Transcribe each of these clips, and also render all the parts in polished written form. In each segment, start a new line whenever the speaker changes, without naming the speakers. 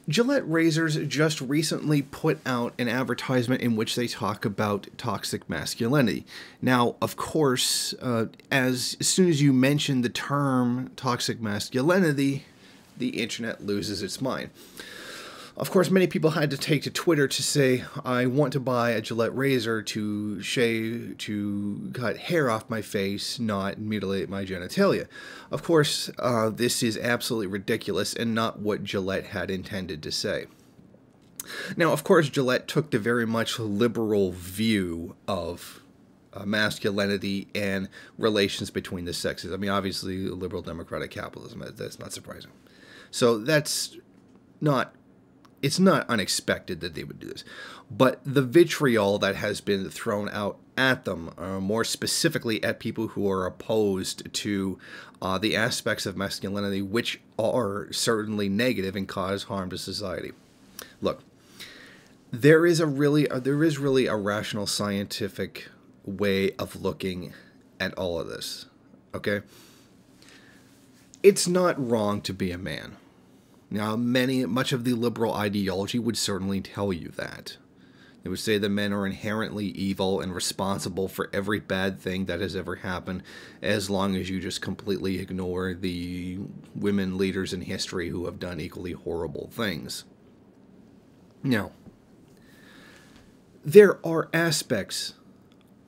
Gillette razors just recently put out an advertisement in which they talk about toxic masculinity. Now, of course, as soon as you mention the term toxic masculinity, the internet loses its mind. Of course, many people had to take to Twitter to say, I want to buy a Gillette razor to shave, to cut hair off my face, not mutilate my genitalia. Of course, this is absolutely ridiculous and not what Gillette had intended to say. Now, of course, Gillette took the very much liberal view of masculinity and relations between the sexes. I mean, obviously, liberal democratic capitalism, that's not surprising. So that's not... It's not unexpected that they would do this. But the vitriol that has been thrown out at them, more specifically at people who are opposed to the aspects of masculinity which are certainly negative and cause harm to society. Look, there is really a rational scientific way of looking at all of this. Okay? It's not wrong to be a man. Now, much of the liberal ideology would certainly tell you that. They would say that men are inherently evil and responsible for every bad thing that has ever happened, as long as you just completely ignore the women leaders in history who have done equally horrible things. Now, there are aspects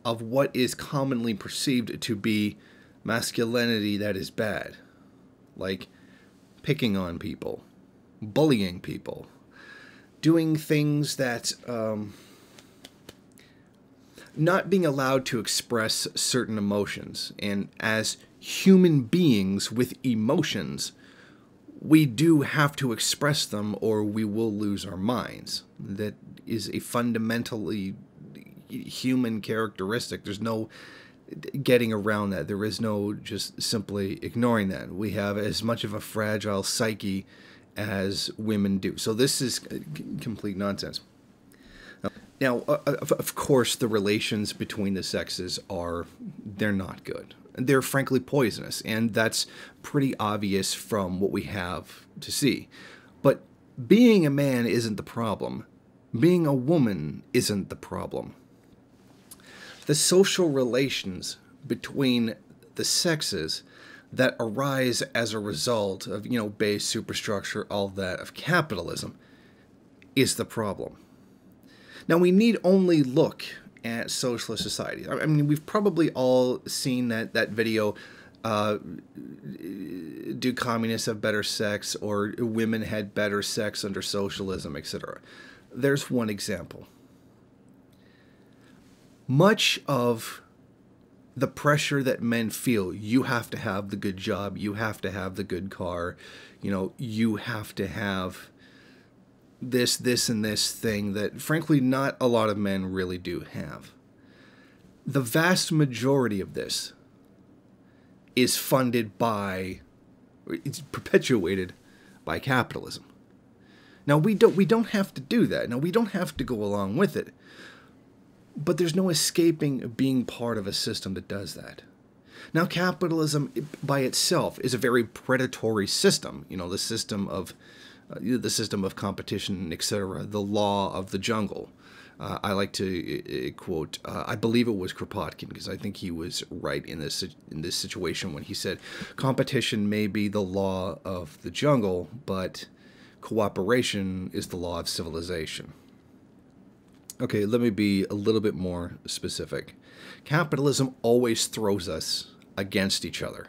of what is commonly perceived to be masculinity that is bad, like picking on people, bullying people, doing things that, not being allowed to express certain emotions. And as human beings with emotions, we do have to express them or we will lose our minds. That is a fundamentally human characteristic. There's no getting around that. There is no just simply ignoring that. We have as much of a fragile psyche as women do. So this is complete nonsense. Now, of course, the relations between the sexes they're not good. They're frankly poisonous, and that's pretty obvious from what we have to see. But being a man isn't the problem. Being a woman isn't the problem. The social relations between the sexes that arise as a result of, base superstructure, all that, of capitalism, is the problem. Now, we need only look at socialist societies. I mean, we've probably all seen that video, do communists have better sex, or women had better sex under socialism, etc. There's one example. Much of the pressure that men feel, you have to have the good job, you have to have the good car, you have to have this, and this thing that, frankly, not a lot of men really do have. The vast majority of this is funded by, it's perpetuated by capitalism. Now, we don't have to do that. Now, we don't have to go along with it. But there's no escaping being part of a system that does that. Now, capitalism by itself is a very predatory system. The system of competition, etc. The law of the jungle. I like to quote. I believe it was Kropotkin, because I think he was right in this situation when he said, "Competition may be the law of the jungle, but cooperation is the law of civilization." Okay, let me be a little bit more specific. Capitalism always throws us against each other.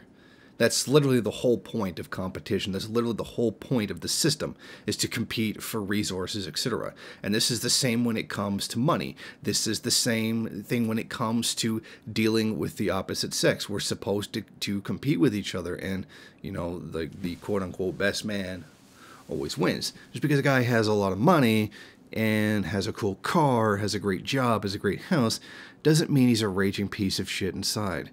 That's literally the whole point of competition. That's literally the whole point of the system, is to compete for resources, etc. And this is the same when it comes to money. This is the same thing when it comes to dealing with the opposite sex. We're supposed to compete with each other, and, the quote-unquote best man always wins. Just because a guy has a lot of money and has a cool car, has a great job, has a great house, doesn't mean he's a raging piece of shit inside.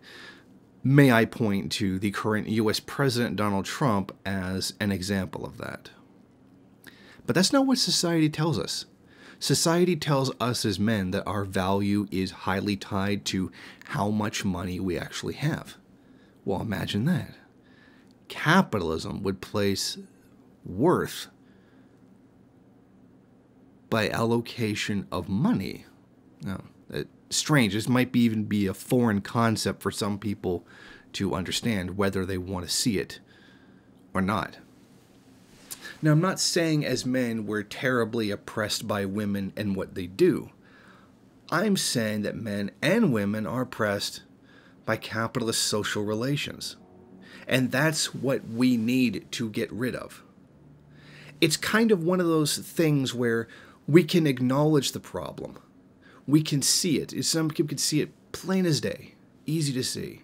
May I point to the current U.S. President Donald Trump as an example of that. But that's not what society tells us. Society tells us as men that our value is highly tied to how much money we actually have. Well, imagine that. Capitalism would place worth by allocation of money. Now, strange. This might even be a foreign concept for some people to understand, whether they want to see it or not. Now, I'm not saying as men we're terribly oppressed by women and what they do. I'm saying that men and women are oppressed by capitalist social relations. And that's what we need to get rid of. It's kind of one of those things where we can acknowledge the problem. We can see it. Some people can see it plain as day. Easy to see.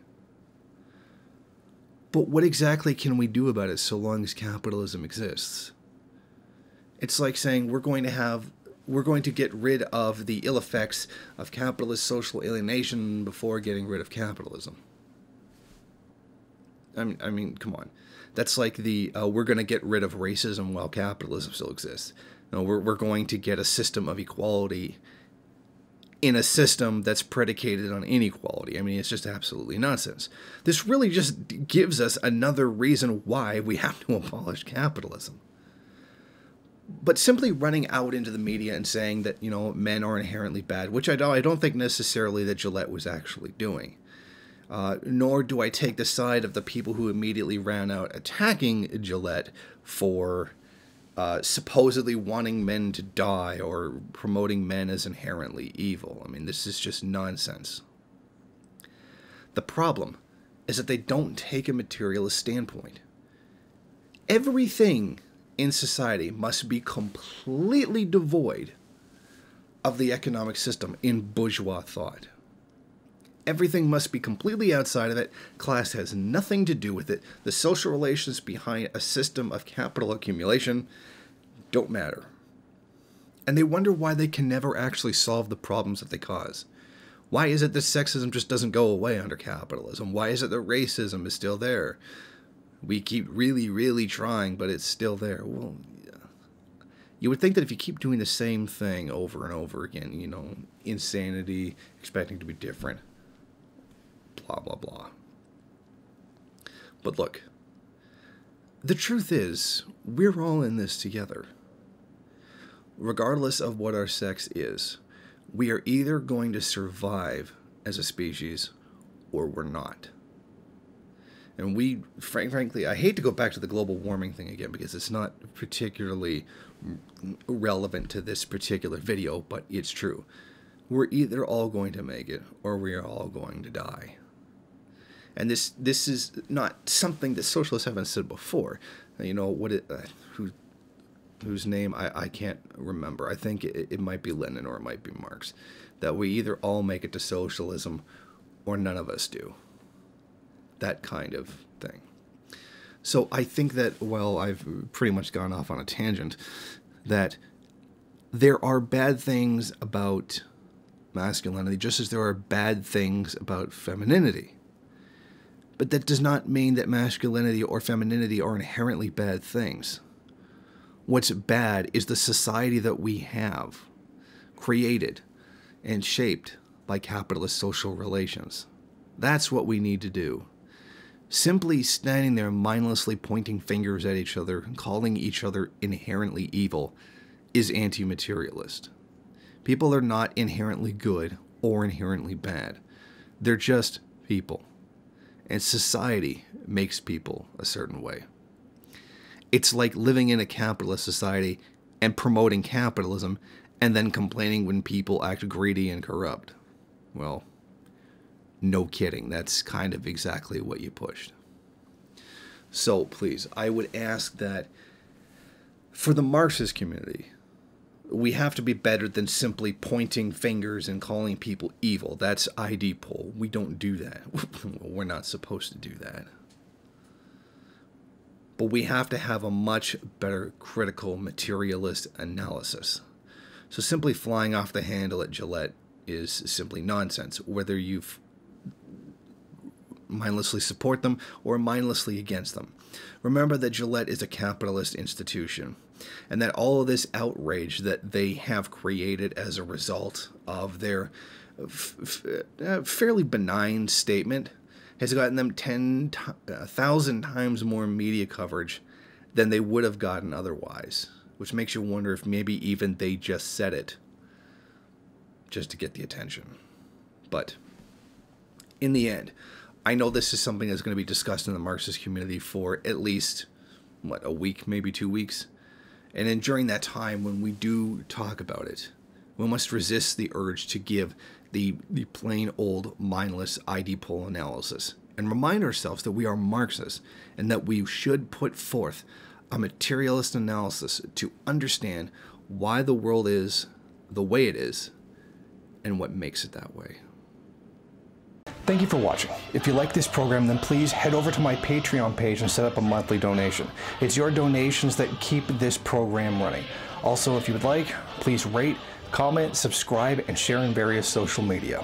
But what exactly can we do about it so long as capitalism exists? It's like saying we're going to get rid of the ill effects of capitalist social alienation before getting rid of capitalism. I mean, come on. That's like we're going to get rid of racism while capitalism still exists. No, we're going to get a system of equality in a system that's predicated on inequality. I mean, it's just absolutely nonsense. This really just gives us another reason why we have to abolish capitalism. But simply running out into the media and saying that, men are inherently bad, which I don't think necessarily that Gillette was actually doing. Nor do I take the side of the people who immediately ran out attacking Gillette for supposedly wanting men to die or promoting men as inherently evil. I mean, this is just nonsense. The problem is that they don't take a materialist standpoint. Everything in society must be completely devoid of the economic system in bourgeois thought. Everything must be completely outside of it. Class has nothing to do with it. The social relations behind a system of capital accumulation don't matter. And they wonder why they can never actually solve the problems that they cause. Why is it that sexism just doesn't go away under capitalism? Why is it that racism is still there? We keep really, really trying, but it's still there. Well, yeah. You would think that if you keep doing the same thing over and over again, insanity, expecting to be different, blah, blah, blah. But look, the truth is, we're all in this together. Regardless of what our sex is, we are either going to survive as a species or we're not. And frankly, I hate to go back to the global warming thing again because it's not particularly relevant to this particular video, but it's true. We're either all going to make it or we are all going to die. And this is not something that socialists haven't said before. Whose name I can't remember. I think it might be Lenin or it might be Marx. That we either all make it to socialism or none of us do. That kind of thing. So I think that, well, I've pretty much gone off on a tangent, that there are bad things about masculinity just as there are bad things about femininity. But that does not mean that masculinity or femininity are inherently bad things. What's bad is the society that we have created and shaped by capitalist social relations. That's what we need to do. Simply standing there mindlessly pointing fingers at each other and calling each other inherently evil is anti-materialist. People are not inherently good or inherently bad. They're just people. And society makes people a certain way. It's like living in a capitalist society and promoting capitalism and then complaining when people act greedy and corrupt. Well, no kidding. That's kind of exactly what you pushed. So please, I would ask that for the Marxist community, we have to be better than simply pointing fingers and calling people evil. That's ID poll. We don't do that. We're not supposed to do that. But we have to have a much better critical materialist analysis. So simply flying off the handle at Gillette is simply nonsense, whether you mindlessly support them or mindlessly against them. Remember that Gillette is a capitalist institution, and that all of this outrage that they have created as a result of their fairly benign statement has gotten them 10,000 times more media coverage than they would have gotten otherwise, which makes you wonder if maybe even they just said it just to get the attention. But in the end, I know this is something that's going to be discussed in the Marxist community for at least, a week, maybe 2 weeks. And then during that time, when we do talk about it, we must resist the urge to give the plain old mindless ID poll analysis and remind ourselves that we are Marxists and that we should put forth a materialist analysis to understand why the world is the way it is and what makes it that way.
Thank you for watching. If you like this program, then please head over to my Patreon page and set up a monthly donation. It's your donations that keep this program running. Also, if you would like, please rate, comment, subscribe, and share in various social media.